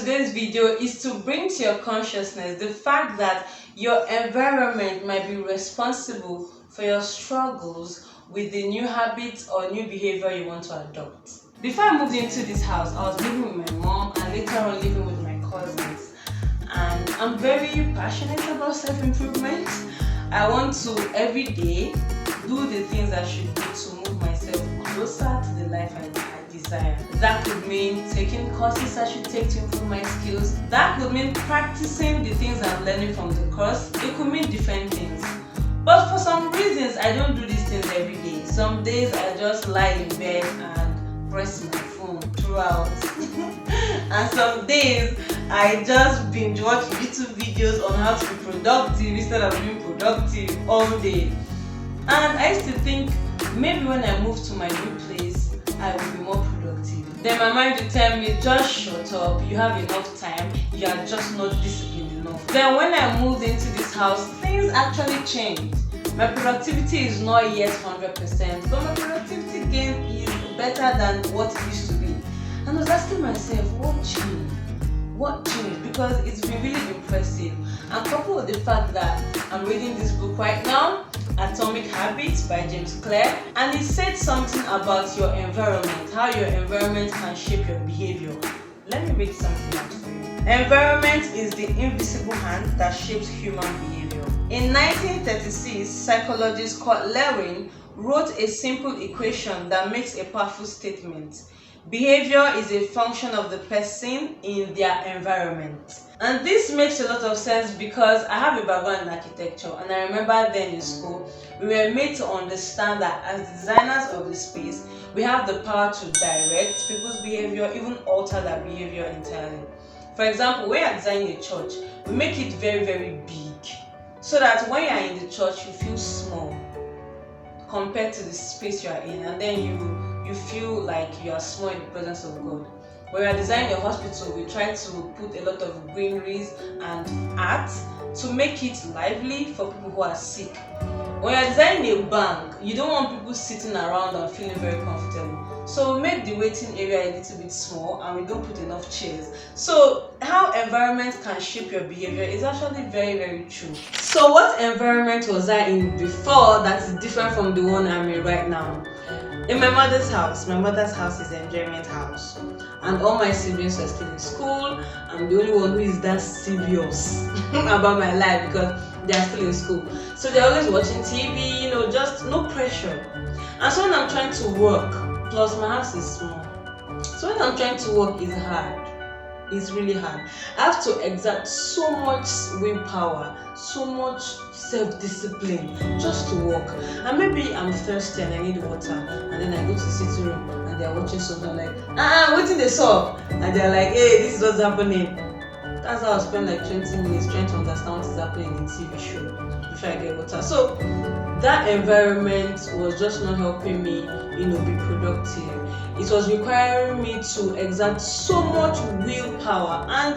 today's video is to bring to your consciousness the fact that your environment might be responsible for your struggles with the new habits or new behavior you want to adopt. Before I moved into this house, I was living with my mom and later on living with my cousins. And I'm very passionate about self-improvement. I want to every day do the things I should do to move myself closer to the life I desire. That could mean taking courses I should take to improve my skills. That could mean practicing the things I'm learning from the course. It could mean different things. But for some reasons, I don't do these things every day. Some days I just lie in bed and press my phone throughout. And some days I just binge watch YouTube videos on how to be productive instead of being productive all day. And I used to think maybe when I move to my new place, I will be more productive. Then my mind would tell me, just shut up, you have enough time, you are just not disciplined enough. Then when I moved into this house, things actually changed. My productivity is not yet 100%, but my productivity gain is better than what it used to be. And I was asking myself, what changed? What changed? Because it's been really impressive. And coupled with the fact that I'm reading this book right now, Atomic Habits by James Clear, and it said something about your environment, how your environment can shape your behavior. Let me read something out for you. Environment is the invisible hand that shapes human behavior. In 1936, psychologist Kurt Lewin wrote a simple equation that makes a powerful statement. Behavior is a function of the person in their environment. And this makes a lot of sense because I have a background in architecture, and I remember then in school, we were made to understand that as designers of the space, we have the power to direct people's behavior, even alter their behavior entirely. For example, when you're designing a church, we make it very, very big, so that when you're in the church, you feel small compared to the space you are in, and then you feel like you are small in the presence of God. When we are designing a hospital, we try to put a lot of greeneries and art to make it lively for people who are sick. When you are designing a bank, you don't want people sitting around and feeling very comfortable. So we make the waiting area a little bit small and we don't put enough chairs. So how environment can shape your behavior is actually very, very true. So what environment was I in before that is different from the one I'm in right now? In my mother's house is an enjoyment house, and all my siblings are still in school. I'm the only one who is that serious about my life because they are still in school. So they're always watching TV, just no pressure. And so when I'm trying to work, plus my house is small, so when I'm trying to work, it's hard. It's really hard. I have to exert so much willpower, so much self-discipline just to work. And maybe I'm thirsty and I need water, and then I go to the sitting room and they're watching something like, waiting they saw, and they're like, hey, this is what's happening. That's how I spend like 20 minutes trying to understand what is happening in the TV show before I get water. So that environment was just not helping me, be productive. It was requiring me to exert so much willpower, and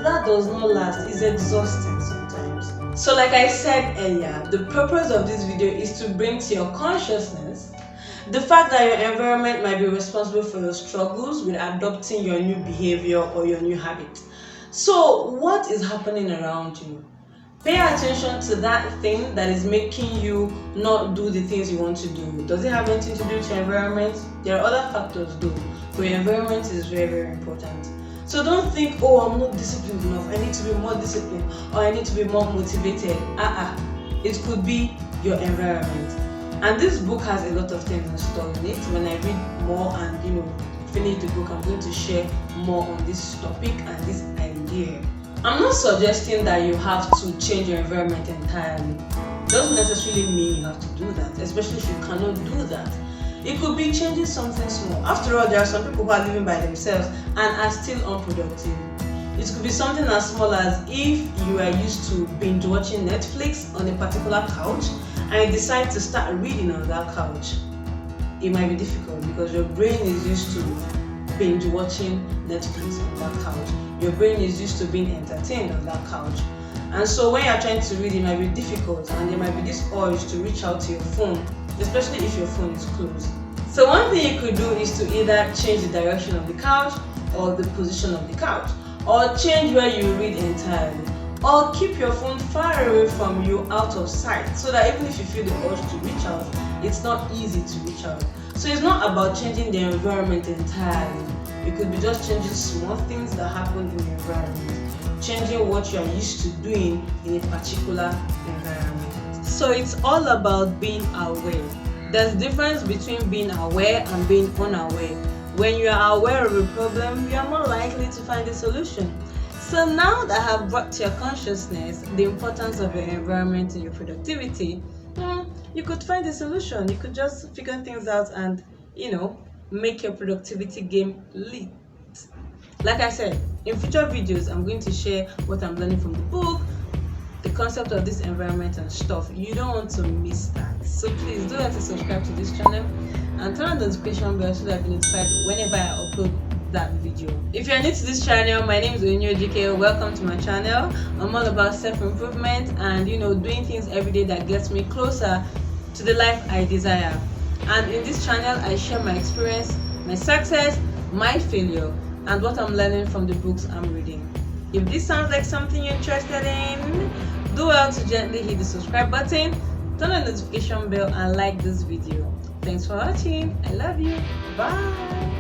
that does not last. It's exhausting sometimes. So like I said earlier, the purpose of this video is to bring to your consciousness the fact that your environment might be responsible for your struggles with adopting your new behavior or your new habit. So what is happening around you? Pay attention to that thing that is making you not do the things you want to do. Does it have anything to do with your environment? There are other factors though, but your environment is very, very important. So don't think, I'm not disciplined enough, I need to be more disciplined, or I need to be more motivated. It could be your environment. And this book has a lot of things in store in it. When I read more and finish the book, I'm going to share more on this topic and this idea. I'm not suggesting that you have to change your environment entirely. It doesn't necessarily mean you have to do that, especially if you cannot do that. It could be changing something small. After all, there are some people who are living by themselves and are still unproductive. It could be something as small as if you are used to binge watching Netflix on a particular couch and you decide to start reading on that couch. It might be difficult because your brain is used to binge watching Netflix on that couch. Your brain is used to being entertained on that couch. And so when you're trying to read, it might be difficult and there might be this urge to reach out to your phone, especially if your phone is closed. So one thing you could do is to either change the direction of the couch or the position of the couch. or change where you read entirely, or keep your phone far away from you, out of sight, so that even if you feel the urge to reach out, it's not easy to reach out. So it's not about changing the environment entirely. It could be just changing small things that happen in the environment, changing what you are used to doing in a particular environment. So it's all about being aware. There's a difference between being aware and being unaware. When you are aware of a problem, you are more likely to find a solution. So now that I have brought to your consciousness the importance of your environment in your productivity, you could find a solution. You could just figure things out and, make your productivity game lit. Like I said, in future videos, I'm going to share what I'm learning from the book, the concept of this environment and stuff. You don't want to miss that. So please don't forget to subscribe to this channel and turn on the notification bell so that you'll be notified whenever I upload that video. If you're new to this channel, my name is Onyinye Ojike. Welcome to my channel. I'm all about self-improvement and doing things every day that gets me closer to the life I desire. And in this channel, I share my experience, my success, my failure, and what I'm learning from the books I'm reading. If this sounds like something you're interested in, do well to gently hit the subscribe button, turn on the notification bell, and like this video. Thanks for watching. I love you. Bye.